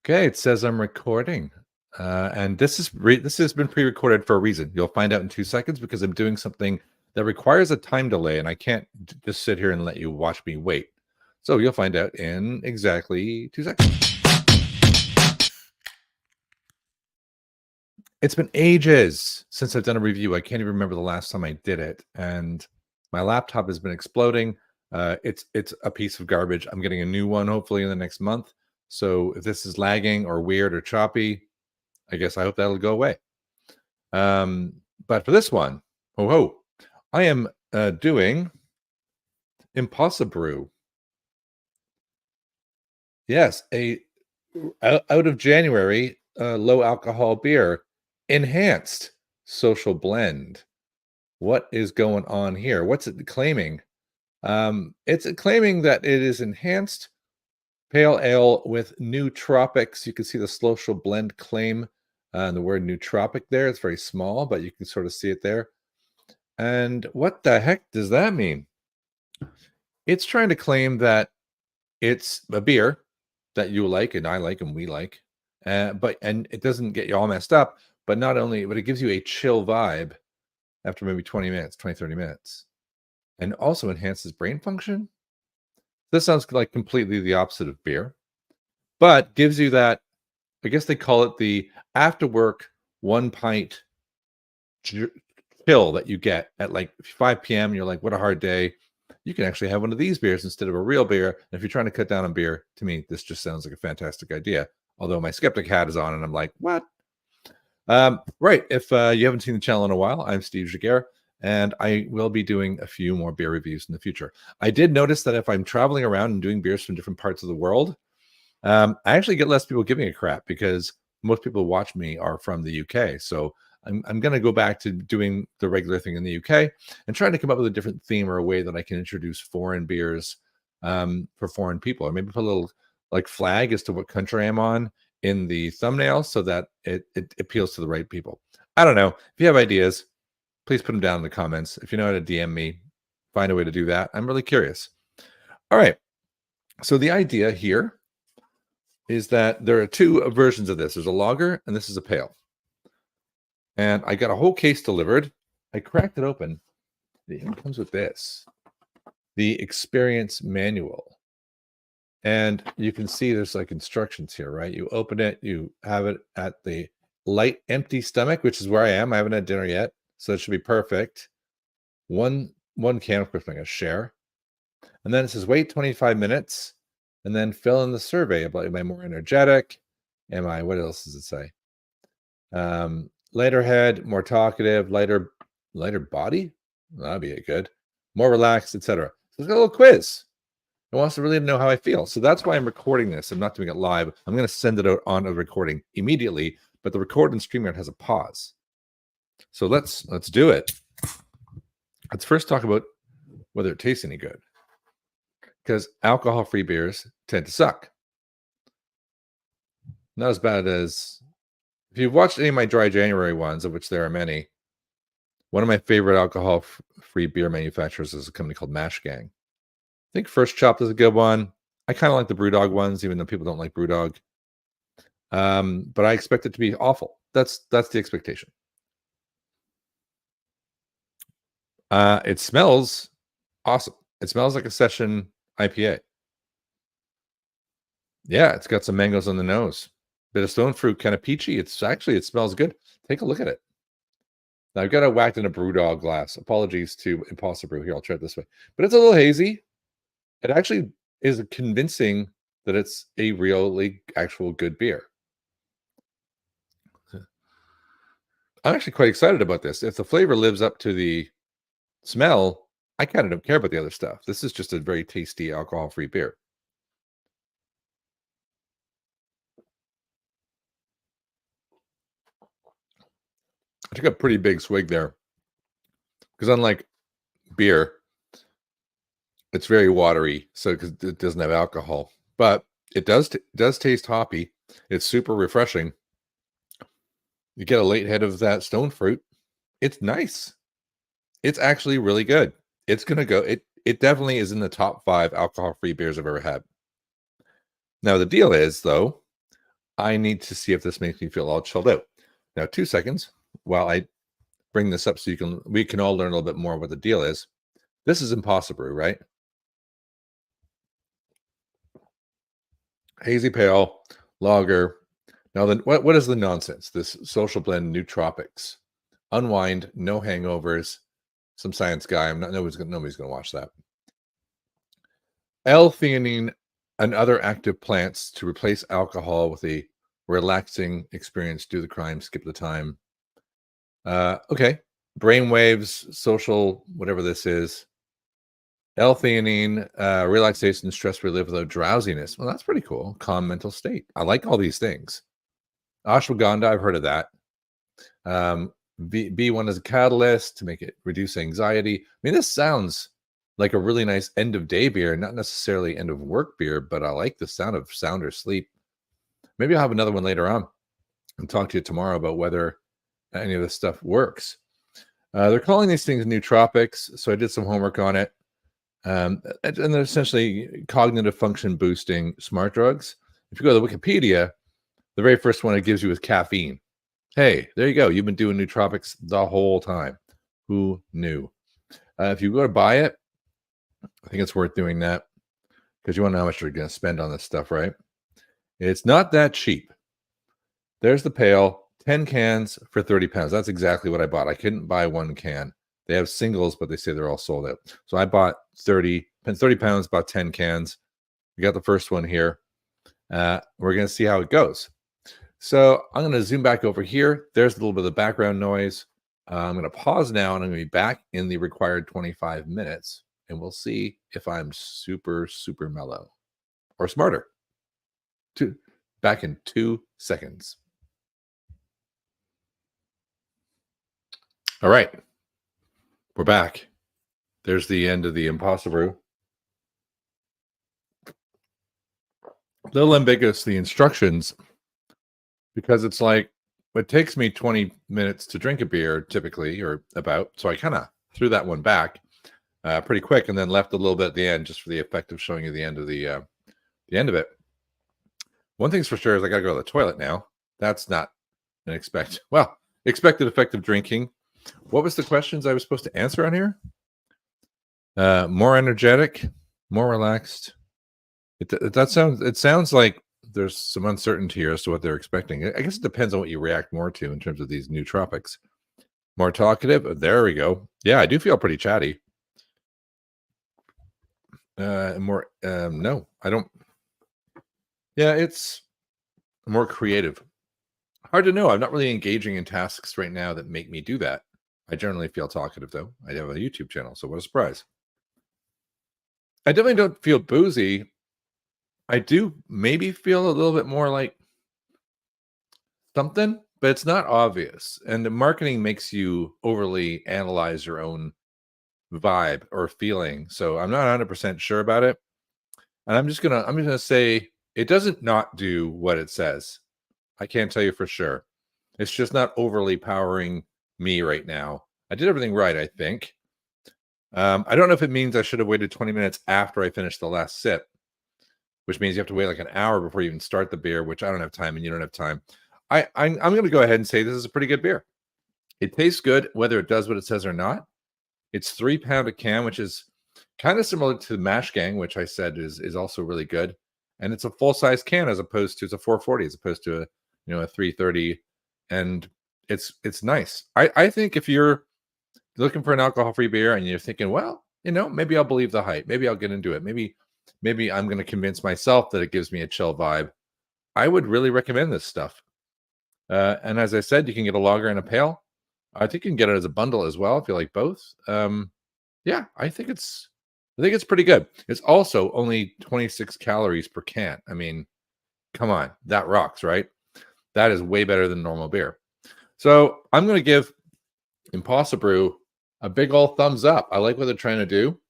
Okay, it says I'm recording. And this has been pre-recorded for a reason. You'll find out in 2 seconds because I'm doing something that requires a time delay, and I can't just sit here and let you watch me wait. So you'll find out in exactly 2 seconds. It's been ages since I've done a review. I can't even remember the last time I did it, and my laptop has been exploding. It's a piece of garbage. I'm getting a new one hopefully in the next month. So if this is lagging or weird or choppy, I guess I hope that'll go away. Um, but for this one, I am doing Impossibrew. Yes, a out of January low alcohol beer, enhanced social blend. What is going on here? What's it claiming? It's claiming that it is enhanced pale ale with nootropics. You can see the social blend claim and the word nootropic there. It's very small, but you can sort of see it there. And what the heck does that mean? It's trying to claim that it's a beer that you like and I like and we like, and it doesn't get you all messed up. But not only, but it gives you a chill vibe after maybe 20 minutes, 20, 30 minutes, and also enhances brain function. This sounds like completely the opposite of beer, but gives you that. I guess they call it the after work 1 pint chill that you get at like 5 p.m. You're like, what a hard day. You can actually have one of these beers instead of a real beer. And if you're trying to cut down on beer, to me, this just sounds like a fantastic idea. Although my skeptic hat is on and I'm like, what? Right. If you haven't seen the channel in a while, I'm Steve Jaguar, and I will be doing a few more beer reviews in the future. I did notice that if I'm traveling around and doing beers from different parts of the world, I actually get less people giving a crap because most people who watch me are from the UK. So I'm going to go back to doing the regular thing in the UK and trying to come up with a different theme or a way that I can introduce foreign beers for foreign people, or maybe put a little like flag as to what country I'm on in the thumbnail so that it appeals to the right people. I don't know. If you have ideas, please put them down in the comments. If you know how to DM me, find a way to do that. I'm really curious. All right. So the idea here is that there are two versions of this. There's a lager and this is a pale. And I got a whole case delivered. I cracked it open. It comes with this, the experience manual. And you can see there's like instructions here, right? You open it, you have it at the light empty stomach, which is where I am. I haven't had dinner yet, so it should be perfect. One can, of course, I'm going to share. And then it says wait 25 minutes and then fill in the survey about, am I more energetic? What else does it say? Lighter head, more talkative, lighter body. That'd be good. More relaxed, etc. So it's got a little quiz. It wants to really know how I feel. So that's why I'm recording this. I'm not doing it live. I'm going to send it out on a recording immediately, but the record and StreamYard has a pause. So let's do it. Let's first talk about whether it tastes any good, because alcohol-free beers tend to suck. Not as bad as, if you've watched any of my dry January ones, of which there are many, one of my favorite alcohol-free beer manufacturers is a company called Mash Gang. I think First Chopped is a good one. I kind of like the Brewdog ones, even though people don't like Brewdog. But I expect it to be awful. That's the expectation. It smells awesome. It smells like a session IPA. Yeah, it's got some mangoes on the nose. Bit of stone fruit, kind of peachy. It smells good. Take a look at it. Now I've got it whacked in a Brewdog glass. Apologies to Impossibrew. Here, I'll try it this way. But it's a little hazy. It actually is convincing that it's a really actual good beer. I'm actually quite excited about this. If the flavor lives up to the smell, I kind of don't care about the other stuff. This is just a very tasty alcohol-free beer. I took a pretty big swig there because unlike beer, it's very watery, so because it doesn't have alcohol, but it does taste hoppy. It's super refreshing. You get a late head of that stone fruit. It's nice. It's actually really good. It's gonna go. It definitely is in the top 5 alcohol-free beers I've ever had. Now the deal is, though, I need to see if this makes me feel all chilled out. Now, 2 seconds while I bring this up so we can all learn a little bit more what the deal is. This is Impossibrew, right? Hazy pale, lager. Now then what is the nonsense? This social blend nootropics. Unwind, no hangovers, some science guy. Nobody's gonna watch that. L-Theanine and other active plants to replace alcohol with a relaxing experience. Do the crime, skip the time. Okay. Brainwaves, social, whatever this is. L-Theanine, relaxation, stress relief without drowsiness. Well, that's pretty cool. Calm mental state. I like all these things. Ashwagandha, I've heard of that. B1 is a catalyst to make it reduce anxiety. I mean, this sounds like a really nice end of day beer, not necessarily end of work beer, but I like the sound of sounder sleep. Maybe I'll have another one later on and talk to you tomorrow about whether any of this stuff works. They're calling these things nootropics, so I did some homework on it. And they're essentially cognitive function boosting smart drugs. If you go to Wikipedia, the very first one it gives you is caffeine. Hey, there you go. You've been doing nootropics the whole time. Who knew? If you go to buy it, I think it's worth doing that because you want to know how much you're going to spend on this stuff, right? It's not that cheap. There's the pail, 10 cans for 30 pounds. That's exactly what I bought. I couldn't buy one can. They have singles, but they say they're all sold out. So I bought 30 pounds, bought 10 cans. We got the first one here. We're going to see how it goes. So I'm going to zoom back over here. There's a little bit of background noise. I'm going to pause now, and I'm going to be back in the required 25 minutes, and we'll see if I'm super, super mellow or smarter. Back in 2 seconds. All right. We're back. There's the end of the Impossibrew. A little ambiguous, the instructions, because it's like, it takes me 20 minutes to drink a beer typically, or about. So I kind of threw that one back pretty quick and then left a little bit at the end just for the effect of showing you the end of the end of it. One thing's for sure is I got to go to the toilet now. That's not an expected effect of drinking. What was the questions I was supposed to answer on here? More energetic, more relaxed. It sounds like there's some uncertainty here as to what they're expecting. I guess it depends on what you react more to in terms of these nootropics. More talkative. There we go. Yeah, I do feel pretty chatty. More. No, I don't. Yeah, it's more creative. Hard to know. I'm not really engaging in tasks right now that make me do that. I generally feel talkative, though. I have a YouTube channel, so what a surprise. I definitely don't feel boozy. I do maybe feel a little bit more like something, but it's not obvious. And the marketing makes you overly analyze your own vibe or feeling. So I'm not 100% sure about it. And I'm just gonna say it doesn't not do what it says. I can't tell you for sure. It's just not overly powering me right now. I did everything right, I think. I don't know if it means I should have waited 20 minutes after I finished the last sip, which means you have to wait like an hour before you even start the beer, which I don't have time and you don't have time. I'm going to go ahead and say this is a pretty good beer. It tastes good, whether it does what it says or not. It's £3 a can, which is kind of similar to Mash Gang, which I said is also really good. And it's a full size can as opposed to it's a 440 as opposed to a 330, and it's nice. I think if you're looking for an alcohol-free beer and you're thinking, well, maybe I'll believe the hype, maybe I'll get into it, maybe I'm going to convince myself that it gives me a chill vibe, I would really recommend this stuff. And as I said, you can get a lager and a pale. I think you can get it as a bundle as well if you like both. Yeah, I think it's pretty good. It's also only 26 calories per can. I mean, come on, that rocks, right? That is way better than normal beer. So I'm going to give Impossibrew a big old thumbs up. I like what they're trying to do.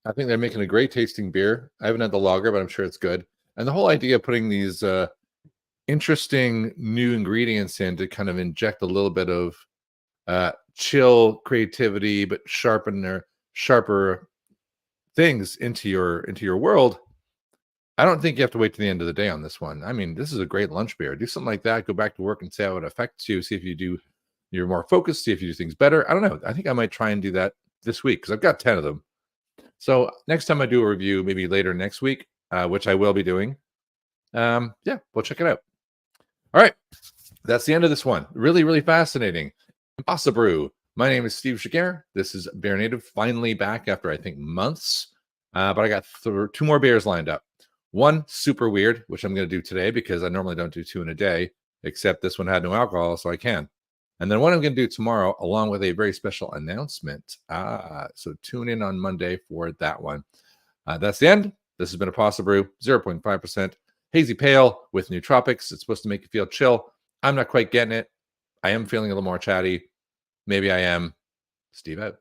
I think they're making a great tasting beer. I haven't had the lager, but I'm sure it's good. And the whole idea of putting these interesting new ingredients in to kind of inject a little bit of chill creativity, but sharper things into your world. I don't think you have to wait to the end of the day on this one. I mean, this is a great lunch beer. Do something like that. Go back to work and see how it affects you. See if you're more focused. See if you do things better. I don't know. I think I might try and do that this week because I've got 10 of them. So next time I do a review, maybe later next week, which I will be doing. Yeah, we'll check it out. All right. That's the end of this one. Really, really fascinating. Impossibrew. My name is Steve Shiger. This is Bear Native, finally back after, I think, months. But I got 2 more beers lined up. One super weird, which I'm going to do today because I normally don't do 2 in a day, except this one had no alcohol, so I can. And then one I'm going to do tomorrow, along with a very special announcement. So tune in on Monday for that one. That's the end. This has been Impossibrew, 0.5%. Hazy Pale with Nootropics. It's supposed to make you feel chill. I'm not quite getting it. I am feeling a little more chatty. Maybe I am. Steve out.